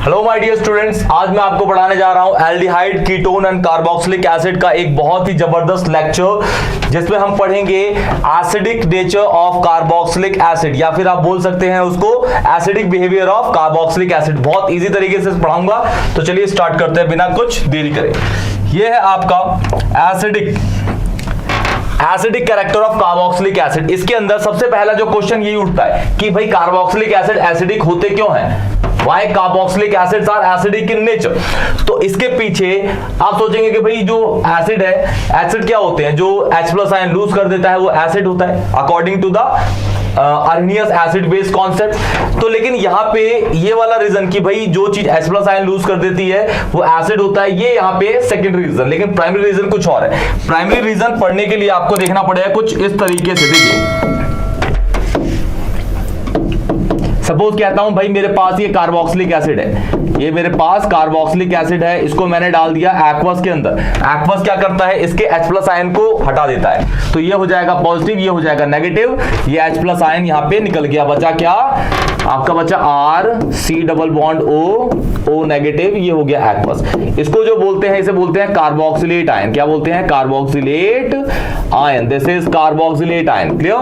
Hello my dear students, आज मैं आपको पढ़ाने जा रहा हूं aldehyde, ketone and carboxylic acid का एक बहुत ही जबरदस्त लेक्चर जिसमें हम पढ़ेंगे acidic nature of carboxylic acid या फिर आप बोल सकते हैं उसको acidic behaviour of carboxylic acid. बहुत इजी तरीके से पढ़ाऊंगा, तो चलिए स्टार्ट करते हैं बिना कुछ देरी करे। यह है आपका acidic character of carboxylic acid. इसके अंदर सबसे पहला जो क्वेश्चन यही उठता है कि भाई कार्बोक्सिलिक एसिड एसिडिक होते क्यों हैं? Why carboxylic acids are acidic in nature? तो इसके पीछे आप सोचेंगे कि भाई जो एसिड है, एसिड क्या होते हैं? जो H+ आयन लूज कर देता है वो एसिड होता है according to the Arrhenius acid base concept. तो लेकिन यहाँ पे ये वाला रीजन कि भाई जो चीज H+ आयन लूज कर देती है वो एसिड होता है, ये यहाँ पे सेकेंडरी रीजन, लेकिन प्राइमरी रीजन कुछ और है। प्राइमरी रीजन पढ़ने के लिए आपको देखना पड़ेगा कुछ इस तरीके से। देखिए, सपोज कहता हूं भाई मेरे पास ये कार्बोक्सिलिक एसिड है, ये मेरे पास कार्बोक्सिलिक एसिड है, इसको मैंने डाल दिया एक्वस के अंदर। एक्वस क्या करता है? इसके H+ आयन को हटा देता है, तो ये हो जाएगा पॉजिटिव, ये हो जाएगा नेगेटिव। ये H+ आयन यहाँ पे निकल गया, बचा क्या? आपका बचा R, O नेगेटिव, ये हो गया एक्वस। इसको जो बोलते हैं, इसे बोलते हैं कार्बोक्सिलेट आयन। क्या बोलते हैं? Carboxylate ion. This is carboxylate ion. Clear?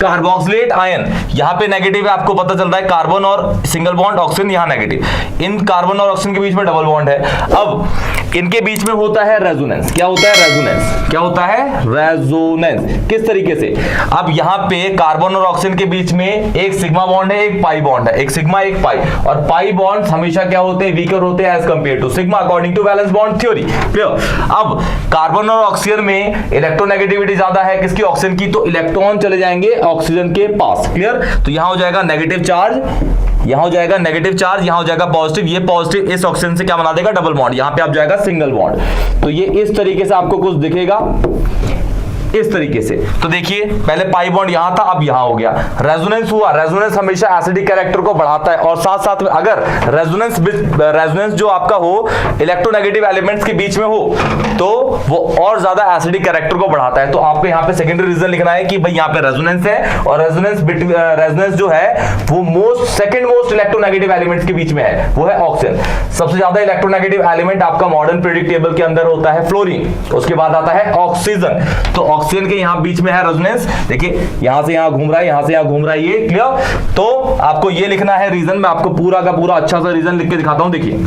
Carboxylate ion यहाँ पे नेगेटिव है, आपको पता चल रहा है। कार्बन और सिंगल बॉन्ड ऑक्सीजन यहाँ नेगेटिव, इन कार्बन और ऑक्सीजन के बीच में डबल बॉन्ड है। अब इनके बीच में होता है रेजोनेंस। क्या होता है? रेजोनेंस। क्या होता है? रेजोनेंस। किस तरीके से? अब यहाँ पे कार्बन और ऑक्सीजन के बीच में एक सिग्मा बॉन्ड है, एक पाई बॉन्ड है, एक सिग्मा एक पाई, और पाई बॉन्ड हमेशा क्या होते हैं? वीकर होते हैं as compare to sigma according to valence bond theory. Clear? अब कार्बन और ऑक्सीजन में इलेक्ट्रोनेगेटिविटी ज्यादा है, किसकी? ऑक्सीजन की, तो इलेक्ट्रॉन चले जाएंगे ऑक्सीजन के पास। क्लियर? तो यहां हो जाएगा नेगेटिव चार्ज, यहां हो जाएगा नेगेटिव चार्ज, यहां हो जाएगा पॉजिटिव। ये पॉजिटिव इस ऑक्सीजन से क्या बना देगा? Double bond. यहां पे आप जाएगा सिंगल बॉन्ड। तो ये इस तरीके से आपको कुछ दिखेगा, इस तरीके से। तो देखिए, पहले पाई बॉन्ड यहां था, अब यहां हो गया। रेजोनेंस हुआ। रेजोनेंस हमेशा एसिडिक कैरेक्टर को बढ़ाता है, और साथ साथ में अगर रेजोनेंस जो आपका हो इलेक्ट्रोनेगेटिव एलिमेंट्स के बीच में हो तो वो और ज्यादा एसिडिक कैरेक्टर को बढ़ाता है। तो आपको यहाँ पे सेकेंडरी रीजन लिखना है कि भाई यहाँ पे रेजोनेंस है, और रेजोनेंस जो है वो सेकंड मोस्ट इलेक्ट्रोनेगेटिव एलिमेंट्स के बीच में है, वो है ऑक्सीजन। सबसे ज्यादा इलेक्ट्रोनेगेटिव एलिमेंट आपका मॉडर्न पीरियोडिक टेबल के अंदर होता है फ्लोरीन, उसके बाद आता है ऑक्सीजन। तो ऑक्सीजन के यहां बीच में है रेजोनेंस। देखिए, यहां से यहां घूम रहा है, यहां से यहां घूम रहा है, ये क्लियर? तो आपको ये लिखना है रीजन। मैं आपको पूरा का पूरा अच्छा सा रीजन लिख के दिखाता हूं। देखिए,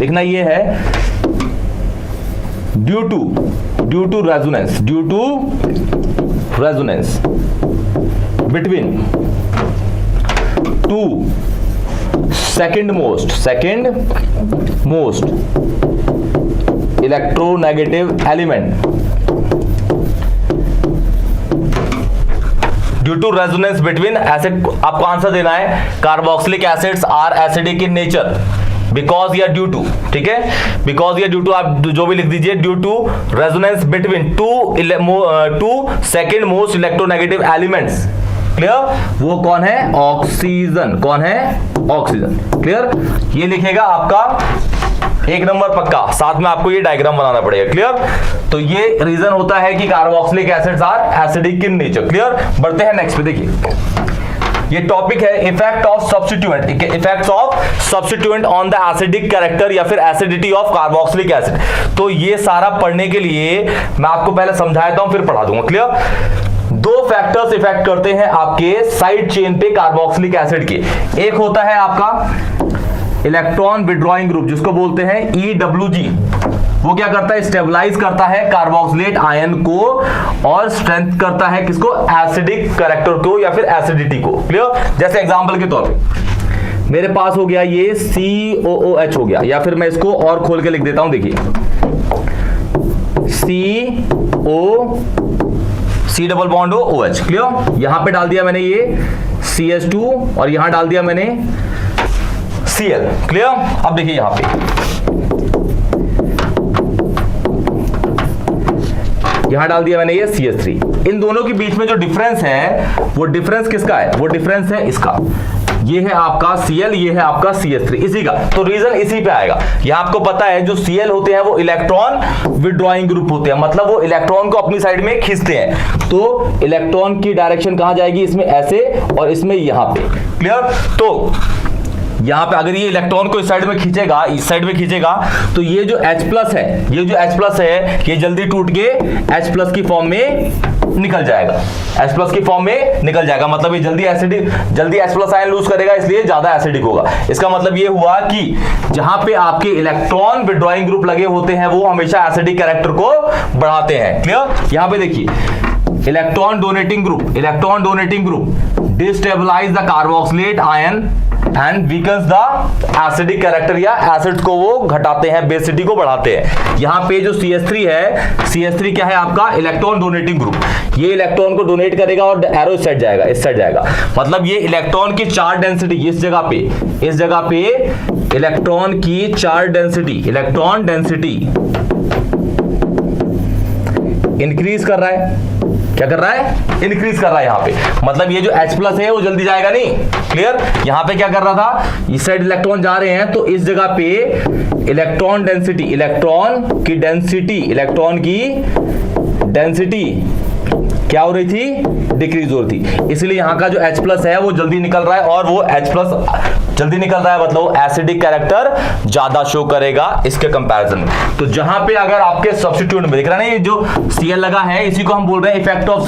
लिखना ये है due to resonance between two second most electronegative element, due to resonance between acid, आपको आंसर देना है carboxylic acids are acidic in nature because या ड्यू टू। ठीक है, बिकॉज या ड्यू टू आप जो भी लिख दीजिए, due to resonance between two second most electronegative elements. Clear? वो कौन है? ऑक्सीजन। कौन है? ऑक्सीजन। क्लियर? ये लिखेगा आपका 1 नंबर पक्का, साथ में आपको ये डायग्राम बनाना पड़ेगा। क्लियर? तो ये रीजन होता है कि carboxylic acids are acidic in nature. Clear? बढ़ते हैं नेक्स्ट पे। देखिए, ये टॉपिक है effect of substituent, effects of substituent on the acidic character या फिर एसिडिटी ऑफ कार्बोक्सिलिक एसिड। तो ये सारा पढ़ने के लिए मैं आपको पहले समझाता हूं, फिर पढ़ा दूंगा। क्लियर? 2 फैक्टर्स इफेक्ट करते हैं आपके साइड चेन पे कार्बोक्सिलिक एसिड के। एक होता है आपका इलेक्ट्रॉन विड्रॉइंग ग्रुप, जिसको बोलते हैं EWG। वो क्या करता है? स्टेबलाइज करता है कार्बोक्सिलेट आयन को और स्ट्रेंथ करता है किसको? एसिडिक कैरेक्टर को या फिर एसिडिटी को। क्लियर? जैसे एग्जांपल के तौर पे मेरे पास हो गया ये COOH हो गया, या फिर मैं इसको और खोल के लिख देता हूं। देखिए, C double bond OH। Clear? यहां पे डाल दिया मैंने ये CH2 और यहां डाल दिया मैंने Cl। क्लियर? अब देखिए, यहां पे यहां डाल दिया मैंने ये CH3। इन दोनों के बीच में जो डिफरेंस है, वो डिफरेंस किसका है? वो डिफरेंस है इसका। ये है आपका Cl, ये है आपका CH3, इसी का। तो रीजन इसी पे आएगा। यहां आपको पता है जो Cl होते हैं वो इलेक्ट्रॉन विड्रॉइंग ग्रुप होते हैं, मतलब वो इलेक्ट्रॉन को अपनी साइड में खींचते हैं। तो इलेक्ट्रॉन की डायरेक्शन कहां जाएगी? इसमें ऐसे और इसमें यहां पे। क्लियर? तो यहाँ पे अगर ये इलेक्ट्रॉन को इस साइड में खींचेगा, इस साइड में खींचेगा, तो ये जो H+ है, ये जो H+ है, ये जल्दी टूट के H+ की फॉर्म में निकल जाएगा, H+ की फॉर्म में निकल जाएगा। मतलब ये जल्दी एसिडिक, जल्दी H+ आयन लूज करेगा, इसलिए ज्यादा एसिडिक होगा। इसका मतलब ये हुआ कि जहां पे आपके इलेक्ट्रॉन विड्रॉइंग ग्रुप लगे होते हैं वो हमेशा एसिडिक कैरेक्टर को बढ़ाते हैं। क्लियर? यहां पे देखिए, electron donating group destabilise the carboxylate ion and weakens the acidic character, या एसिड्स को वो घटाते हैं, बेसिसिटी को बढ़ाते हैं। यहां पे जो CH3 है, CH3 क्या है आपका? Electron donating group. ये इलेक्ट्रॉन को डोनेट करेगा और एरो इस साइड जाएगा, इस साइड जाएगा। मतलब ये इलेक्ट्रॉन की चार्ज डेंसिटी इस जगह पे इलेक्ट्रॉन की charge density, electron density increase कर रहा है। क्या कर रहा है? इंक्रीज कर रहा है यहाँ पे। मतलब ये जो H+ है वो जल्दी जाएगा नहीं। क्लियर? यहाँ पे क्या कर रहा था? इस साइड इलेक्ट्रॉन जा रहे हैं, तो इस जगह पे इलेक्ट्रॉन डेंसिटी, इलेक्ट्रॉन की डेंसिटी क्या हो रही थी? डिक्रीज हो रही थी। इसलिए यहाँ का जो H+ है वो जल्दी निकल रहा है, और वो H+ जल्दी निकल रहा है, मतलब वो एसिडिक कैरेक्टर ज्यादा शो करेगा इसके कंपैरिजन में। तो जहां पे अगर आपके सब्स्टिट्यूएंट में दिख रहा है ना, ये जो Cl लगा है, इसी को हम बोल रहे हैं इफेक्ट ऑफ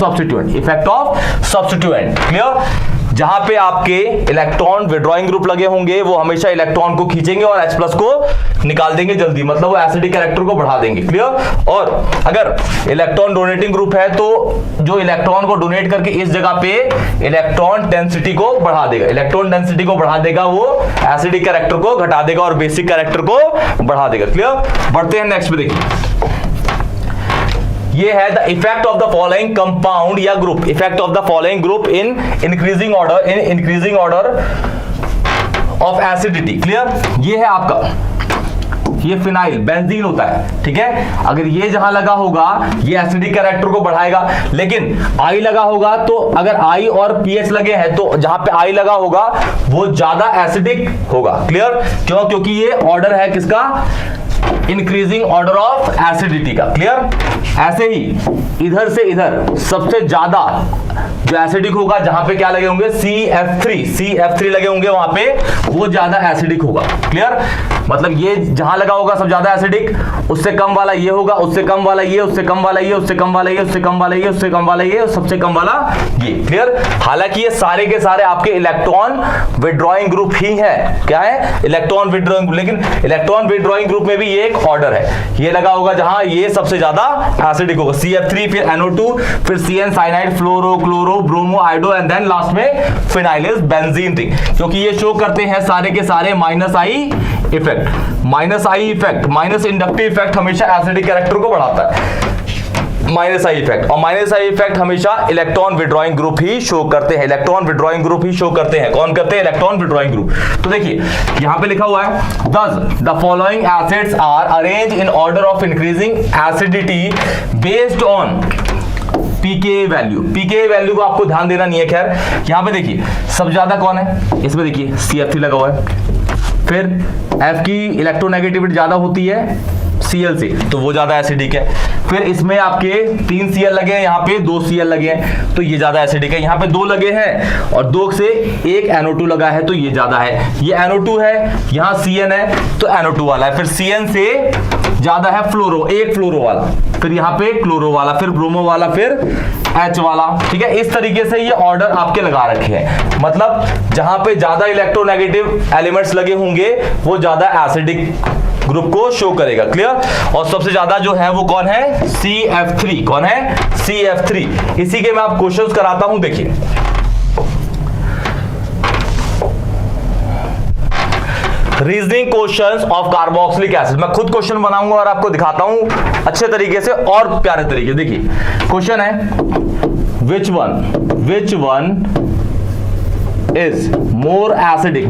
सब्स्टिट्यूएंट। क्लियर? जहां पे आपके इलेक्ट्रॉन विड्रॉइंग ग्रुप लगे होंगे वो हमेशा इलेक्ट्रॉन को खींचेंगे और H+ को निकाल देंगे जल्दी, मतलब वो एसिडिक कैरेक्टर को बढ़ा देंगे। क्लियर? और अगर इलेक्ट्रॉन डोनेटिंग ग्रुप है तो जो इलेक्ट्रॉन को डोनेट करके इस जगह पे इलेक्ट्रॉन डेंसिटी को बढ़ा देगा, वो एसिडिक कैरेक्टर को घटा देगा और बेसिक कैरेक्टर को बढ़ा देगा। क्लियर? बढ़ते हैं नेक्स्ट पे। देखिए, ये है the effect of the following compound या group, effect of the following group in increasing order of acidity. Clear? ये है आपका, ये फिनाइल बेंजीन होता है। ठीक है? अगर ये जहां लगा होगा ये एसिडिक कैरेक्टर को बढ़ाएगा, लेकिन I लगा होगा तो अगर I और pH लगे हैं तो जहां पे I लगा होगा वो ज्यादा एसिडिक होगा। क्लियर? क्यों? क्योंकि ये ऑर्डर है किसका? इंक्रीजिंग ऑर्डर ऑफ एसिडिटी का। क्लियर? ऐसे ही इधर से इधर सबसे ज्यादा जो एसिडिक होगा जहां पे क्या लगे होंगे? CF3 लगे होंगे, वहां पे वो ज्यादा एसिडिक होगा। क्लियर? मतलब ये जहां लगा होगा सब ज्यादा एसिडिक, उससे कम वाला ये होगा, उससे कम वाला ये, उससे कम वाला ये, उससे कम वाला ये, उससे कम वाला ये, उससे कम वाला ये, सबसे कम वाला ये। क्लियर? हालांकि ये सारे के सारे आपके इलेक्ट्रॉन विड्रॉइंग ग्रुप ही है। क्या है? Electron withdrawing. लेकिन इलेक्ट्रॉन विड्रॉइंग ग्रुप में भी ये एक ऑर्डर है। ये लगा होगा जहां ये सबसे ज्यादा एसिडिक होगा, CF3, फिर NO2, फिर CN cyanide, fluoro, chloro, bromo, iodo, and then last में फिनाइल इज बेंजीन रिंग। क्योंकि ये शो करते हैं सारे के सारे -I effect. -I effect, minus inductive effect हमेशा एसिडिक कैरेक्टर को बढ़ाता है। -I इफेक्ट, और -I इफेक्ट हमेशा इलेक्ट्रॉन विड्रॉइंग ग्रुप ही शो करते हैं, इलेक्ट्रॉन विड्रॉइंग ग्रुप ही शो करते हैं। कौन करते हैं? Electron withdrawing group. तो देखिए यहां पे लिखा हुआ है, thus the following acids are arranged in order of increasing acidity based on pKa value को आपको ध्यान देना नहीं है। खैर, यहां पे देखिए सबसे ज्यादा कौन है? इसमें देखिए CF3 लगा हुआ है, फिर F की इलेक्ट्रोनेगेटिविटी ज्यादा होती है Cl से, तो वो ज्यादा एसिडिक है। फिर इसमें आपके 3 Cl लगे हैं, यहाँ पे 2 Cl लगे हैं, तो ये ज्यादा एसिडिक है। यहाँ पे 2 लगे हैं और 2 से 1 NO2 लगा है, तो ये ज्यादा है। ये NO2 है, यहाँ CN है, तो NO2 वाला है। फिर CN से ज्यादा है फ्लोरो, 1 फ्लोरो वाला, फिर यहाँ पे क्लोरो वाला, फिर ब्रोमो वाला, फिर H वाला। ठीक है? इस तरीके से ये ऑर्डर आपके लगा रखे हैं। मतलब जहां पे ज्यादा इलेक्ट्रोनेगेटिव एलिमेंट्स लगे होंगे वो ज्यादा एसिडिक ग्रुप को शो करेगा। क्लियर? और सबसे ज्यादा जो है वो कौन है? CF3। कौन है? CF3। इसी के मैं आप क्वेश्चंस कराता हूं। देखिए, reasoning questions of carboxylic acid. मैं खुद क्वेश्चन बनाऊंगा और आपको दिखाता हूं अच्छे तरीके से और प्यारे तरीके। देखिए क्वेश्चन है, which one is more acidic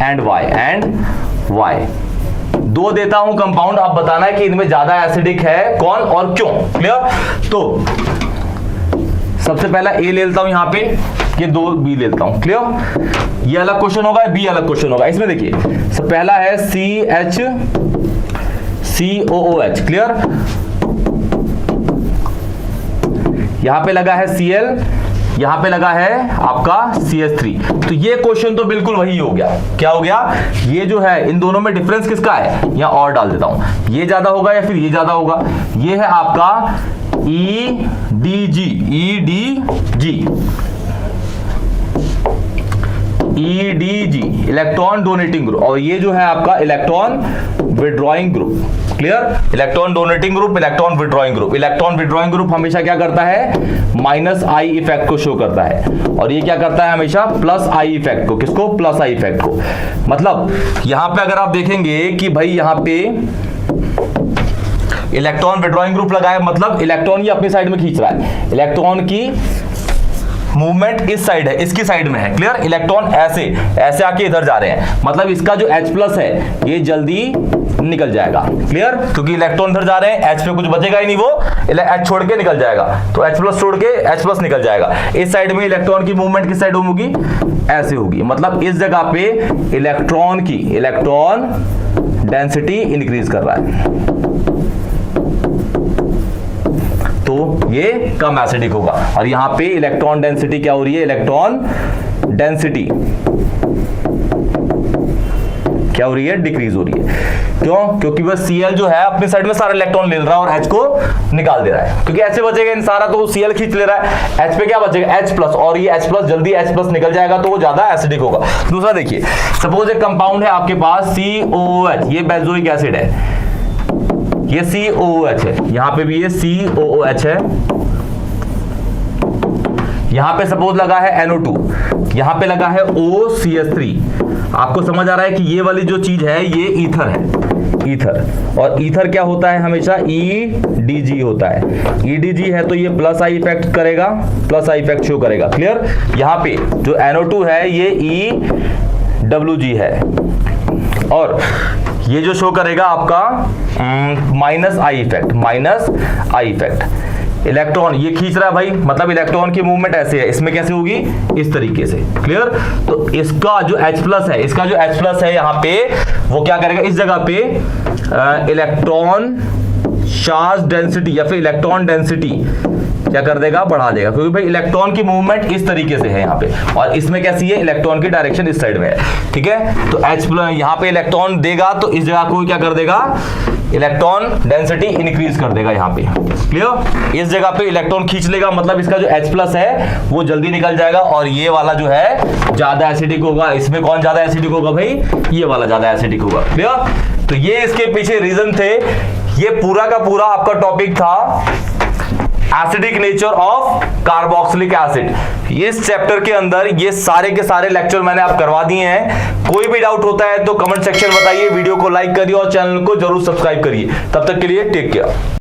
and why. 2 देता हूं कंपाउंड, आप बताना है कि इनमें ज्यादा एसिडिक है कौन और क्यों। क्लियर? तो सबसे पहला ए ले लेता हूं यहाँ पे, ये 2 बी ले लेता हूं। क्लियर? ये अलग क्वेश्चन होगा, बी अलग क्वेश्चन होगा। इसमें देखिए सब पहला है COOH। क्लियर? यहां पे लगा है Cl, यहां पे लगा है आपका CH3। तो ये क्वेश्चन तो बिल्कुल वही हो गया। क्या हो गया? ये जो है इन दोनों में डिफरेंस किसका है, यहां और डाल देता हूं, ये ज्यादा होगा या फिर ये ज्यादा होगा। ये है आपका EDG, इलेक्ट्रॉन डोनेटिंग ग्रुप, और ये जो है आपका electron withdrawing group. Clear? Electron donating group, electron withdrawing group. Electron withdrawing group हमेशा क्या करता है, -I इफेक्ट को शो करता है, और ये क्या करता है हमेशा, +I इफेक्ट को। किसको? +I इफेक्ट को। मतलब यहां पे अगर आप देखेंगे कि भाई यहां पे इलेक्ट्रॉन विड्रॉइंग ग्रुप लगा है, मतलब इलेक्ट्रॉन ये अपनी साइड में खींच रहा है, इलेक्ट्रॉन की मूवमेंट इस साइड है, इसकी साइड में है। क्लियर? इलेक्ट्रॉन ऐसे ऐसे आके इधर जा रहे हैं, मतलब इसका जो H+ है ये जल्दी निकल जाएगा। क्लियर? क्योंकि इलेक्ट्रॉन इधर जा रहे हैं, H पे कुछ बचेगा ही नहीं, वो H छोड़ के निकल जाएगा, तो H+ छोड़ के H+ निकल जाएगा। इस साइड में इलेक्ट्रॉन की मूवमेंट किस साइड होगी, ऐसे होगी, मतलब इस जगह पे इलेक्ट्रॉन डेंसिटी इंक्रीज कर रहा है, तो ये कम एसिडिक होगा। और यहां पे इलेक्ट्रॉन डेंसिटी क्या हो रही है, इलेक्ट्रॉन डेंसिटी क्या हो रही है, डिक्रीज हो रही है। क्यों? क्योंकि वह Cl जो है अपनी साइड में सारा इलेक्ट्रॉन ले रहा है और H को निकाल दे रहा है, क्योंकि H से बचेगा इन सारा, तो Cl खींच ले रहा है, H पे क्या बचेगा, H+, और ये H+ जल्दी H+ निकल जाएगा, तो वो ज्यादा एसिडिक होगा। दूसरा देखिए, सपोज एक कंपाउंड है आपके पास COOH, ये बेंजोइक एसिड है, ये COOH है, यहां पे भी ये COOH है, यहां पे सपोज लगा है NO2, यहां पे लगा है OCH3। आपको समझ आ रहा है कि ये वाली जो चीज है ये ईथर है, ईथर, और ईथर क्या होता है हमेशा, EDG होता है। EDG है तो ये +I इफेक्ट करेगा, +I इफेक्ट शो करेगा। क्लियर? यहां पे जो NO2 है ये EWG है, और ये जो शो करेगा आपका -I इफेक्ट। इलेक्ट्रॉन ये खींच रहा है भाई, मतलब इलेक्ट्रॉन की मूवमेंट ऐसे है, इसमें कैसे होगी, इस तरीके से। क्लियर? तो इसका जो H+ है यहाँ पे, वो क्या करेगा, इस जगह पे इलेक्ट्रॉन चार्ज डेंसिटी या फिर इलेक्ट्रॉन डेंसिटी क्या कर देगा, बढ़ा देगा, क्योंकि भाई इलेक्ट्रॉन की मूवमेंट इस तरीके से है यहाँ पे, और इसमें कैसी है, इलेक्ट्रॉन की डायरेक्शन इस साइड में है। ठीक है? तो H+ यहाँ पे इलेक्ट्रॉन देगा, तो इस जगह को क्या कर देगा, इलेक्ट्रॉन डेंसिटी इंक्रीज कर देगा यहाँ पे। क्लियर? इस जगह पे इलेक्ट्रॉन खींच लेगा, मतलब इसका जो H+ है वो जल्दी निकल जाएगा, और ये वाला जो है ज्यादा एसिडिक होगा। इसमें कौन ज्यादा एसिडिक होगा भाई, ये वाला ज्यादा एसिडिक होगा। क्लियर? तो ये इसके पीछे रीजन थे। ये पूरा का पूरा आपका टॉपिक था acidic nature of carboxylic acid. इस चैप्टर के अंदर ये सारे के सारे लेक्चर मैंने आप करवा दिए हैं। कोई भी डाउट होता है तो कमेंट सेक्शन बताइए, वीडियो को लाइक करिए और चैनल को जरूर सब्सक्राइब करिए। तब तक के लिए टेक केयर।